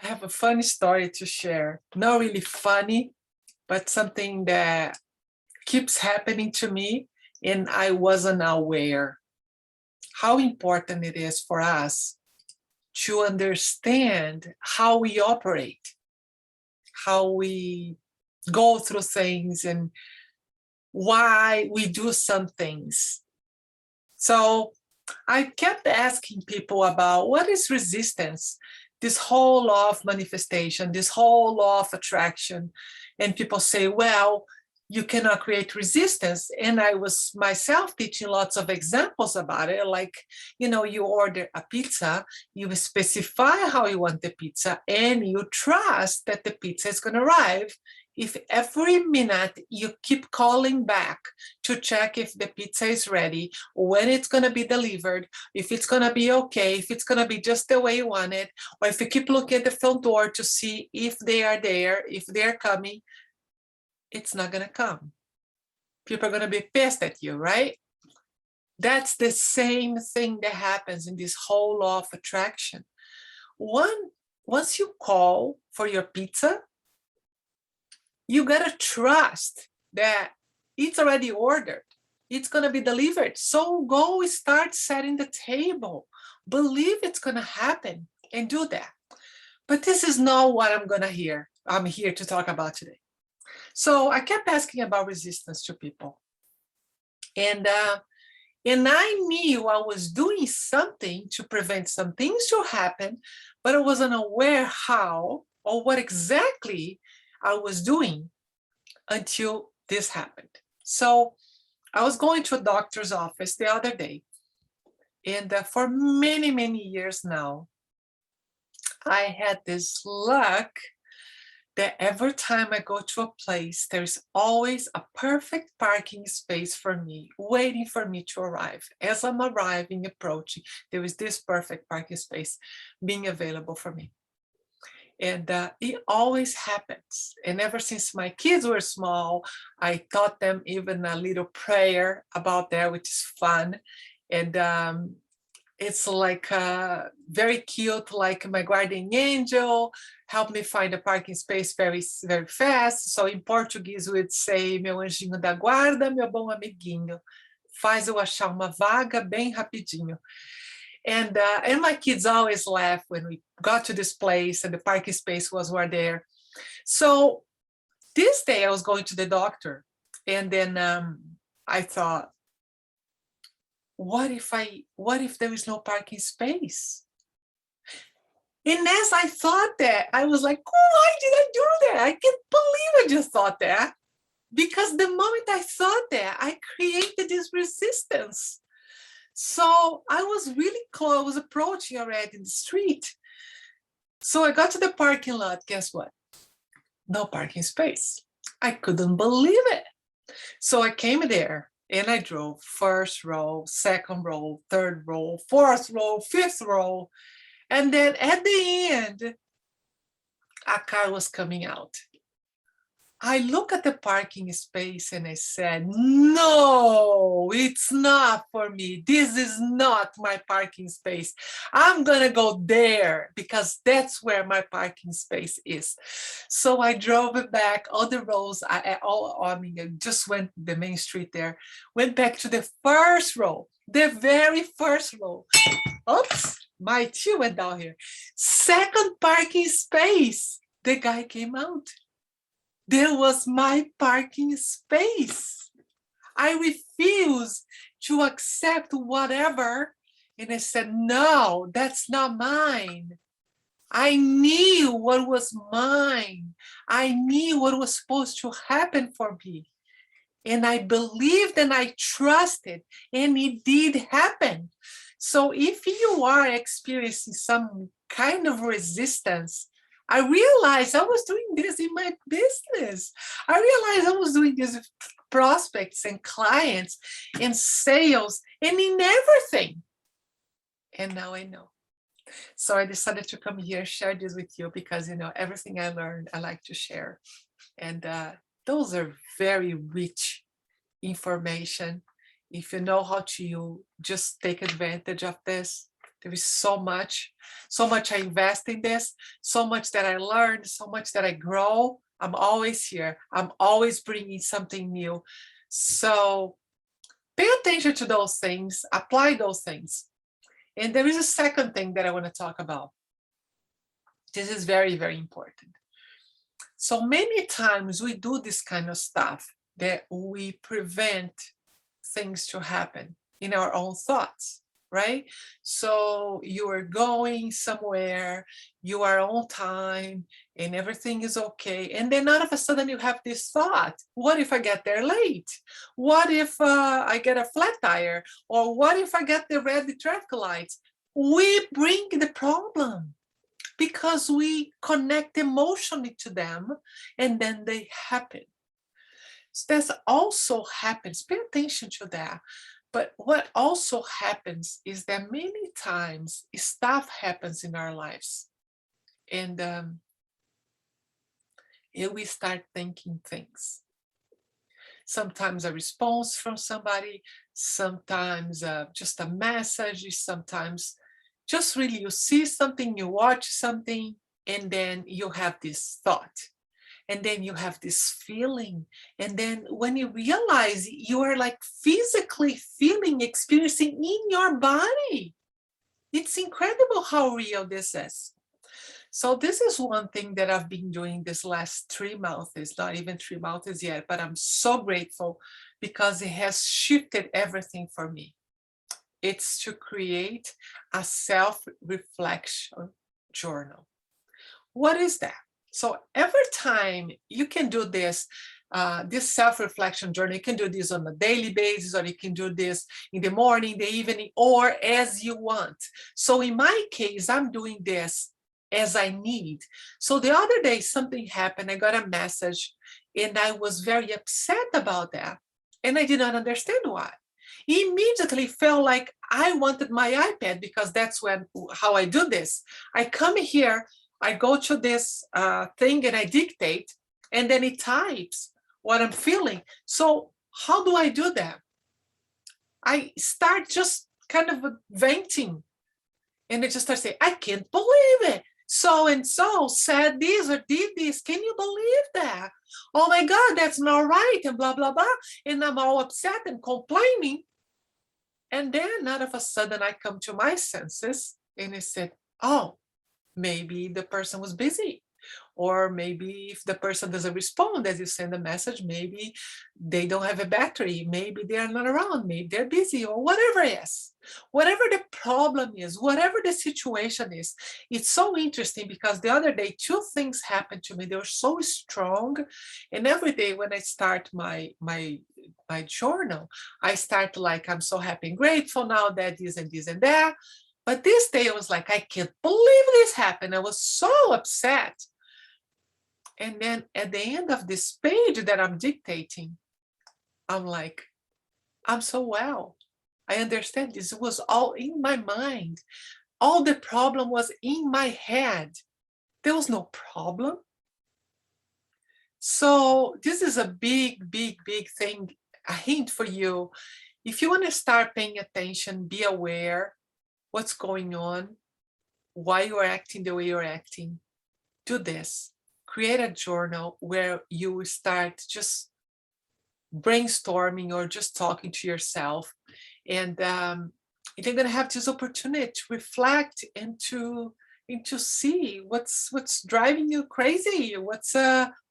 I have a funny story to share. Not really funny, but something that keeps happening to me, and I wasn't aware how important it is for us to understand how we operate, how we go through things, and why we do some things. So I kept asking people about what is resistance, this whole law of manifestation, this whole law of attraction. And people say, well, you cannot create resistance. And I was myself teaching lots of examples about it. Like, you order a pizza, you specify how you want the pizza, and you trust that the pizza is going to arrive. If every minute you keep calling back to check if the pizza is ready, when it's going to be delivered, if it's going to be okay, if it's going to be just the way you want it, or if you keep looking at the front door to see if they are there, if they're coming, it's not going to come. People are going to be pissed at you, right? That's the same thing that happens in this whole law of attraction. Once you call for your pizza, you got to trust that it's already ordered. It's going to be delivered. So go start setting the table. Believe it's going to happen and do that. But this is not what I'm here to talk about today. So I kept asking about resistance to people. And I knew I was doing something to prevent some things to happen, but I wasn't aware how or what exactly I was doing until this happened. So I was going to a doctor's office the other day, and for many, many years now, I had this luck that every time I go to a place, there's always a perfect parking space for me, waiting for me to arrive. As I'm arriving, approaching, there is this perfect parking space being available for me. And it always happens. And ever since my kids were small, I taught them even a little prayer about that, which is fun. And it's like very cute, like my guardian angel helped me find a parking space very, very fast. So in Portuguese, we'd say, meu anjinho da guarda, meu bom amiguinho, faz eu achar uma vaga bem rapidinho. And my kids always laugh when we got to this place and the parking space was right there. So this day I was going to the doctor, and then I thought, what if there is no parking space? And as I thought that, I was like, why did I do that? I can't believe I just thought that. Because the moment I thought that, I created this resistance. So I was really close, I was approaching already in the street. So I got to the parking lot, guess what? No parking space. I couldn't believe it. So I came there and I drove first row, second row, third row, fourth row, fifth row. And then at the end, a car was coming out. I look at the parking space and I said, no, it's not for me. This is not my parking space. I'm going to go there because that's where my parking space is. So I drove it back all the rows. I just went the main street there, went back to the first row, the very first row. Oops, my shoe went down here. Second parking space. The guy came out. There was my parking space. I refused to accept whatever. And I said, no, that's not mine. I knew what was mine. I knew what was supposed to happen for me. And I believed and I trusted, and it did happen. So if you are experiencing some kind of resistance, I realized I was doing this in my business. I realized I was doing this with prospects and clients and sales and in everything. And now I know. So I decided to come here, share this with you because, everything I learned, I like to share. And those are very rich information. If you know how to just take advantage of this, There is so much I invest in this, so much that I learned, so much that I grow. I'm always here. I'm always bringing something new. So pay attention to those things, apply those things. And there is a second thing that I want to talk about. This is very, very important. So many times we do this kind of stuff that we prevent things to happen in our own thoughts, right? So you are going somewhere, you are on time, and everything is okay. And then all of a sudden you have this thought: what if I get there late? What if I get a flat tire? Or what if I get the red traffic lights? We bring the problem because we connect emotionally to them, and then they happen. So that also happens. Pay attention to that. But what also happens is that many times stuff happens in our lives, and we start thinking things. Sometimes a response from somebody, sometimes just a message, sometimes just really you see something, you watch something, and then you have this thought. And then you have this feeling. And then when you realize, you are like physically feeling, experiencing in your body. It's incredible how real this is. So this is one thing that I've been doing this last 3 months. It's not even 3 months yet, but I'm so grateful because it has shifted everything for me. It's to create a self-reflection journal. What is that? So every time you can do this, this self-reflection journey, you can do this on a daily basis, or you can do this in the morning, the evening, or as you want. So in my case, I'm doing this as I need. So the other day, something happened. I got a message, and I was very upset about that, and I did not understand why. Immediately felt like I wanted my iPad, because that's how I do this. I come here, I go to this thing, and I dictate, and then it types what I'm feeling. So how do I do that? I start just kind of venting, and I just start saying, I can't believe it. So and so said this or did this. Can you believe that? Oh my God, that's not right, and blah, blah, blah. And I'm all upset and complaining. And then all of a sudden I come to my senses, and I said, oh, maybe the person was busy. Or maybe if the person doesn't respond as you send a message, maybe they don't have a battery, maybe they are not around, maybe they're busy, or whatever it is. Whatever the problem is, whatever the situation is, it's so interesting because the other day, two things happened to me. They were so strong. And every day when I start my journal, I start like, I'm so happy and grateful now that this and this and that. But this day I was like, I can't believe this happened. I was so upset. And then at the end of this page that I'm dictating, I'm like, I'm so well. I understand this was all in my mind. All the problem was in my head. There was no problem. So this is a big, big, big thing, a hint for you. If you want to start paying attention, be aware what's going on, why you're acting the way you're acting, do this. Create a journal where you start just brainstorming or just talking to yourself. And you're going to have this opportunity to reflect and to see what's driving you crazy, what's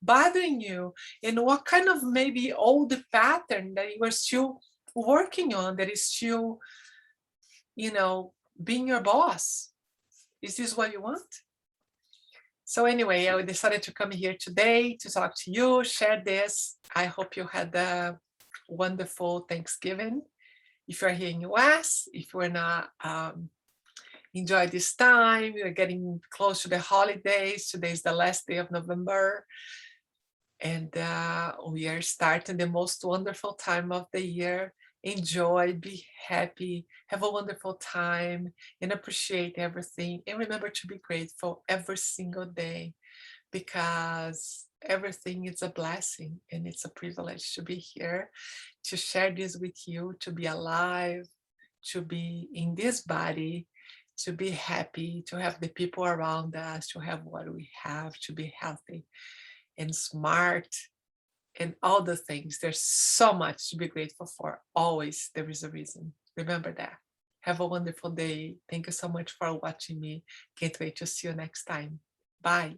bothering you, and what kind of maybe old pattern that you are still working on, that is still, being your boss. Is this what you want? So anyway, I decided to come here today to talk to you, share this. I hope you had a wonderful Thanksgiving. If you're here in US, if you're not, enjoy this time. We're getting close to the holidays. Today is the last day of November. And we are starting the most wonderful time of the year. Enjoy, be happy, have a wonderful time, and appreciate everything. And remember to be grateful every single day, because everything is a blessing, and it's a privilege to be here, to share this with you, to be alive, to be in this body, to be happy, to have the people around us, to have what we have, to be healthy and smart and all the things. There's so much to be grateful for. Always there is a reason. Remember that. Have a wonderful day. Thank you so much for watching me. Can't wait to see you next time. Bye.